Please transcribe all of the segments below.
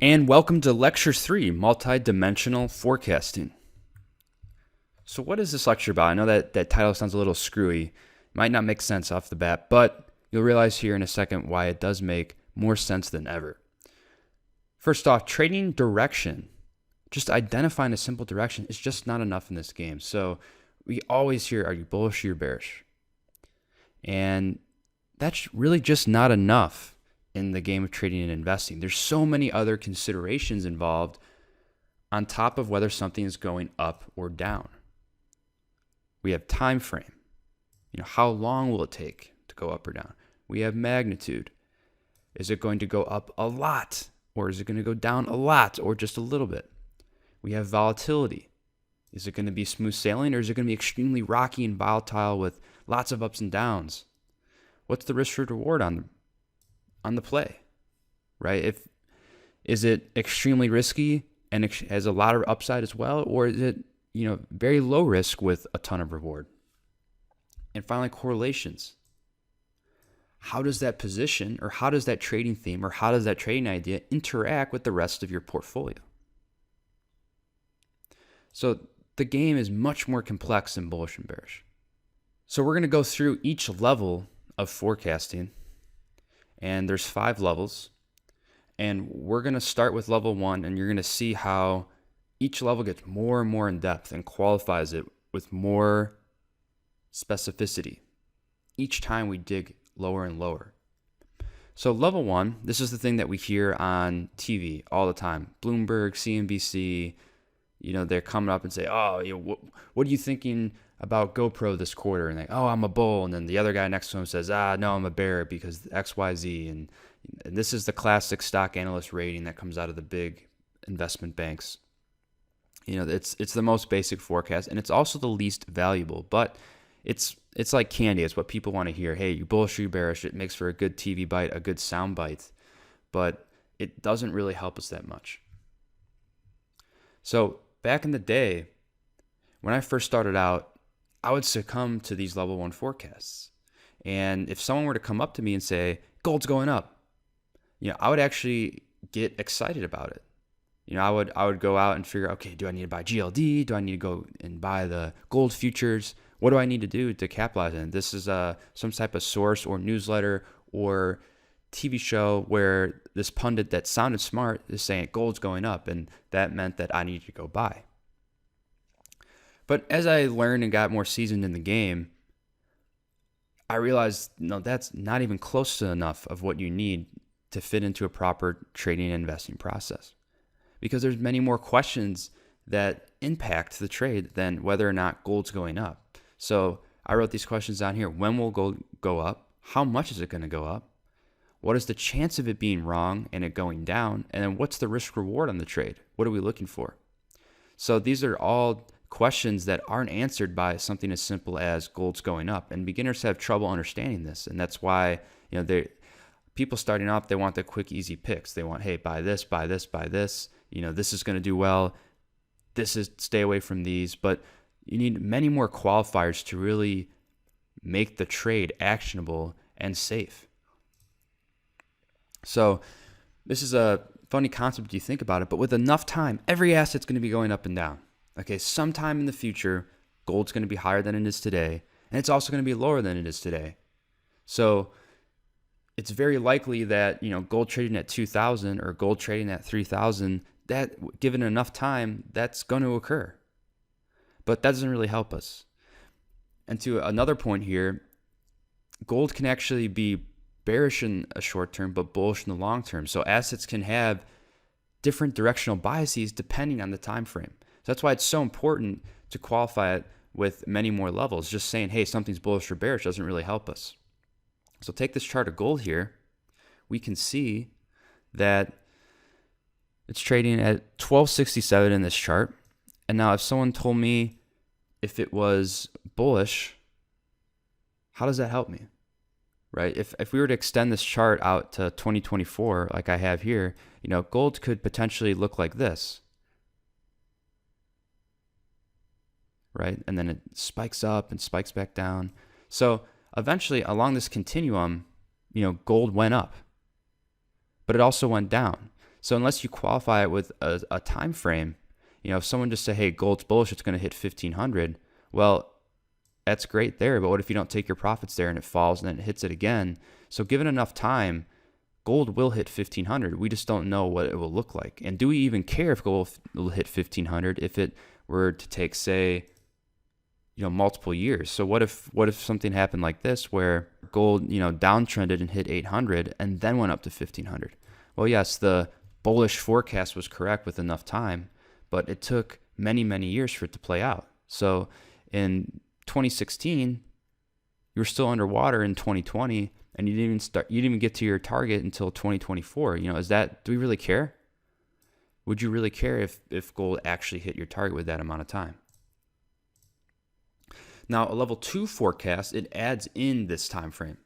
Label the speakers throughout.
Speaker 1: And welcome to Lecture 3, Multidimensional Forecasting. So what is this lecture about? I know that title sounds a little screwy. It might not make sense off the bat, but you'll realize here in a second why it does make more sense than ever. First off, trading direction, just identifying a simple direction is just not enough in this game. So we always hear, are you bullish or you're bearish? And that's really just not enough in the game of trading and investing. There's so many other considerations involved on top of whether something is going up or down. We have time frame. How long will it take to go up or down? We have magnitude. Is it going to go up a lot, or is it going to go down a lot, or just a little bit? We have volatility. Is it going to be smooth sailing, or is it going to be extremely rocky and volatile with lots of ups and downs? What's the risk reward on the play, right? Is it extremely risky and has a lot of upside as well, or is it very low risk with a ton of reward? And finally, correlations. How does that position, or how does that trading theme, or how does that trading idea interact with the rest of your portfolio? So the game is much more complex than bullish and bearish. So we're going to go through each level of forecasting. And there's 5 levels, and we're going to start with level 1, and you're going to see how each level gets more and more in depth and qualifies it with more specificity each time we dig lower and lower. So level 1, this is the thing that we hear on TV all the time. Bloomberg, CNBC, they're coming up and say, what are you thinking about GoPro this quarter? And I'm a bull. And then the other guy next to him says, no, I'm a bear because XYZ. And this is the classic stock analyst rating that comes out of the big investment banks. It's the most basic forecast, and it's also the least valuable, but it's like candy. It's what people want to hear. Hey, you bullish or you bearish? It makes for a good TV bite, a good sound bite, but it doesn't really help us that much. So back in the day, when I first started out, I would succumb to these level 1 forecasts. And if someone were to come up to me and say, gold's going up, I would actually get excited about it. I would go out and figure, okay, do I need to buy GLD? Do I need to go and buy the gold futures? What do I need to do to capitalize on it? This is some type of source or newsletter or TV show where this pundit that sounded smart is saying gold's going up, and that meant that I needed to go buy. But as I learned and got more seasoned in the game, I realized that's not even close to enough of what you need to fit into a proper trading and investing process, because there's many more questions that impact the trade than whether or not gold's going up. So I wrote these questions down here. When will gold go up? How much is it going to go up? What is the chance of it being wrong and it going down? And then what's the risk reward on the trade? What are we looking for? So these are all questions that aren't answered by something as simple as gold's going up, and beginners have trouble understanding this. And that's why people starting off, they want the quick, easy picks. They want, hey, buy this, buy this, buy this. This is going to do well. Stay away from these. But you need many more qualifiers to really make the trade actionable and safe. So this is a funny concept if you think about it, but with enough time, every asset's going to be going up and down. Okay, sometime in the future, gold's going to be higher than it is today, and it's also going to be lower than it is today. So it's very likely that gold trading at 2,000 or gold trading at 3,000, that given enough time, that's going to occur. But that doesn't really help us. And to another point here, gold can actually be bearish in a short term, but bullish in the long term. So assets can have different directional biases depending on the time frame. So that's why it's so important to qualify it with many more levels. Just saying, hey, something's bullish or bearish doesn't really help us. So take this chart of gold here. We can see that it's trading at 1267 in this chart. And now if someone told me if it was bullish, how does that help me? Right? If we were to extend this chart out to 2024, like I have here, gold could potentially look like this. Right? And then it spikes up and spikes back down. So eventually along this continuum, gold went up, but it also went down. So unless you qualify it with a time frame, if someone just say, hey, gold's bullish, it's going to hit 1500, well, that's great there. But what if you don't take your profits there and it falls and then it hits it again? So given enough time, gold will hit 1500. We just don't know what it will look like. And do we even care if gold will hit 1500 if it were to take, say, multiple years? So what if something happened like this where gold, downtrended and hit 800 and then went up to 1500? Well, yes, the bullish forecast was correct with enough time, but it took many, many years for it to play out. So in 2016, you were still underwater in 2020, and you didn't even get to your target until 2024. Do we really care? Would you really care if gold actually hit your target with that amount of time? Now, a level 2 forecast, it adds in this time frame.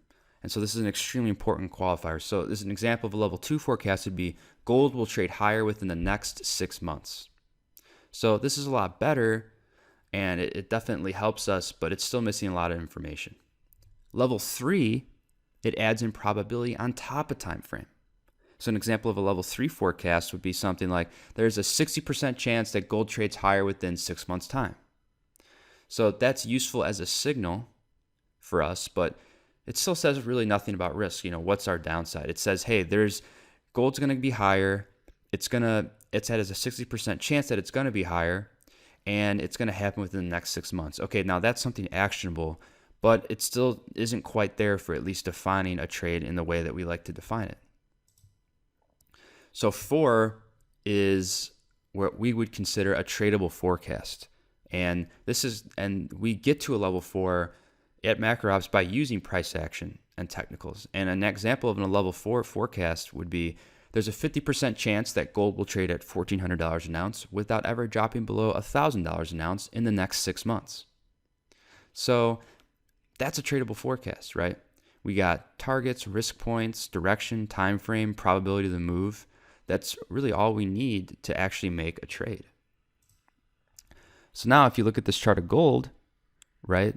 Speaker 1: And so this is an extremely important qualifier. So this is an example of a level 2 forecast would be gold will trade higher within the next 6 months. So this is a lot better, and it definitely helps us, but it's still missing a lot of information. Level 3, it adds in probability on top of time frame. So an example of a level 3 forecast would be something like there's a 60% chance that gold trades higher within 6 months' time. So that's useful as a signal for us, but it still says really nothing about risk. What's our downside? It says, hey, gold's going to be higher. It's at a 60% chance that it's going to be higher, and it's going to happen within the next 6 months. Okay, now that's something actionable, but it still isn't quite there for at least defining a trade in the way that we like to define it. So 4 is what we would consider a tradable forecast. And we get to a level 4 at MacroOps by using price action and technicals. And an example of a level 4 forecast would be there's a 50% chance that gold will trade at $1,400 an ounce without ever dropping below $1,000 an ounce in the next 6 months. So that's a tradable forecast, right? We got targets, risk points, direction, time frame, probability of the move. That's really all we need to actually make a trade. So now if you look at this chart of gold, right,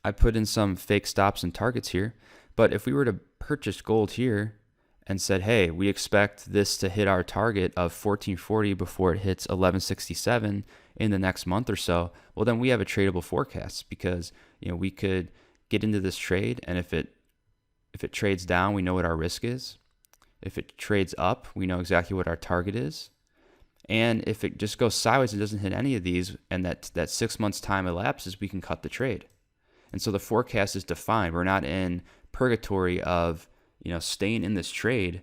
Speaker 1: I put in some fake stops and targets here, but if we were to purchase gold here and said, hey, we expect this to hit our target of 1440 before it hits 1167 in the next month or so, well, then we have a tradable forecast because we could get into this trade, and if it trades down, we know what our risk is. If it trades up, we know exactly what our target is. And if it just goes sideways and doesn't hit any of these, and that 6 months time elapses, we can cut the trade. And so the forecast is defined. We're not in purgatory of staying in this trade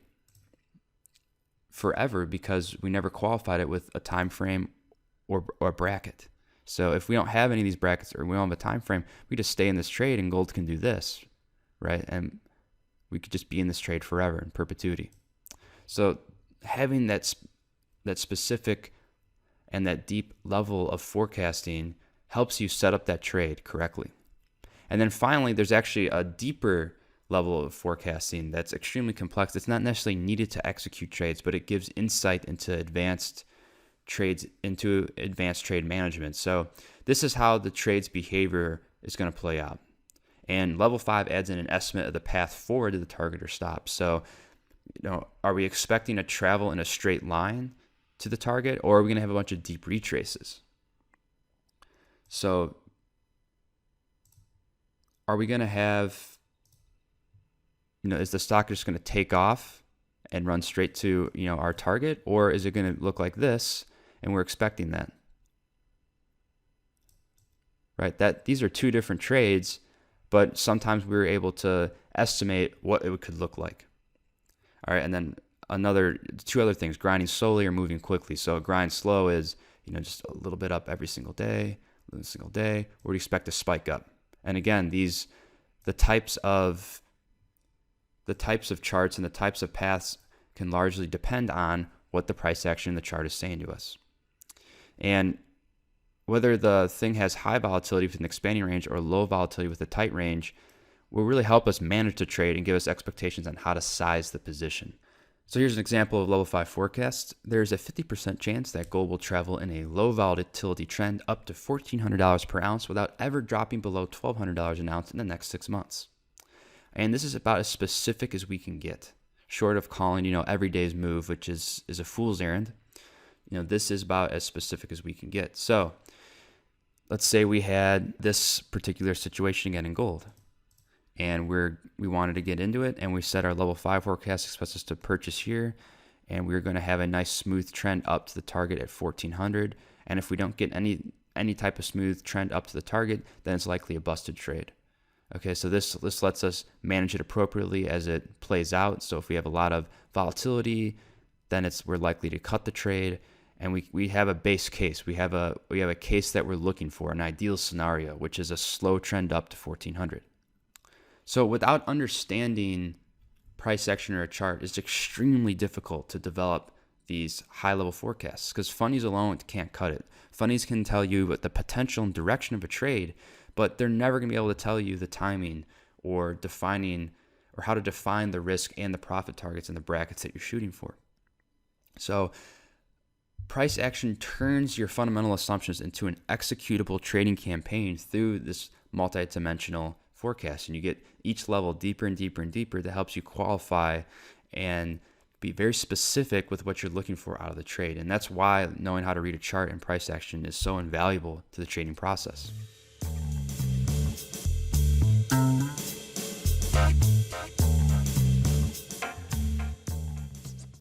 Speaker 1: forever because we never qualified it with a time frame or bracket. So if we don't have any of these brackets or we don't have a time frame, we just stay in this trade, and gold can do this, right? And we could just be in this trade forever in perpetuity. So having that specific and that deep level of forecasting helps you set up that trade correctly. And then finally, there's actually a deeper level of forecasting that's extremely complex. It's not necessarily needed to execute trades, but it gives insight into advanced trades, into advanced trade management. So this is how the trade's behavior is going to play out. And level 5 adds in an estimate of the path forward to the target or stop. So, are we expecting to travel in a straight line to the target, or are we going to have a bunch of deep retraces? So are we going to have, is the stock just going to take off and run straight to, our target, or is it going to look like this and we're expecting that? Right? These are two different trades, but sometimes we were able to estimate what it could look like. All right, and then two other things, grinding slowly or moving quickly. So grind slow is, just a little bit up every single day, or do you expect to spike up? And again, the types of charts and the types of paths can largely depend on what the price action in the chart is saying to us. And whether the thing has high volatility with an expanding range or low volatility with a tight range will really help us manage the trade and give us expectations on how to size the position. So here's an example of level 5 forecast. There's a 50% chance that gold will travel in a low volatility trend up to $1,400 per ounce without ever dropping below $1,200 an ounce in the next 6 months. And this is about as specific as we can get. short of calling, every day's move, which is a fool's errand. This is about as specific as we can get. So let's say we had this particular situation again in gold, and we wanted to get into it, and we set our level 5 forecast expects us to purchase here, and we're going to have a nice smooth trend up to the target at 1400. And if we don't get any type of smooth trend up to the target, then it's likely a busted trade. Okay, so this lets us manage it appropriately as it plays out. So if we have a lot of volatility, then we're likely to cut the trade, and we have a base case. We have a case that we're looking for, an ideal scenario, which is a slow trend up to 1400. So without understanding price action or a chart, it's extremely difficult to develop these high-level forecasts because funnies alone can't cut it. Funnies can tell you what the potential and direction of a trade, but they're never going to be able to tell you the timing or how to define the risk and the profit targets and the brackets that you're shooting for. So price action turns your fundamental assumptions into an executable trading campaign through this multidimensional forecast, and you get each level deeper and deeper and deeper that helps you qualify and be very specific with what you're looking for out of the trade. And that's why knowing how to read a chart and price action is so invaluable to the trading process.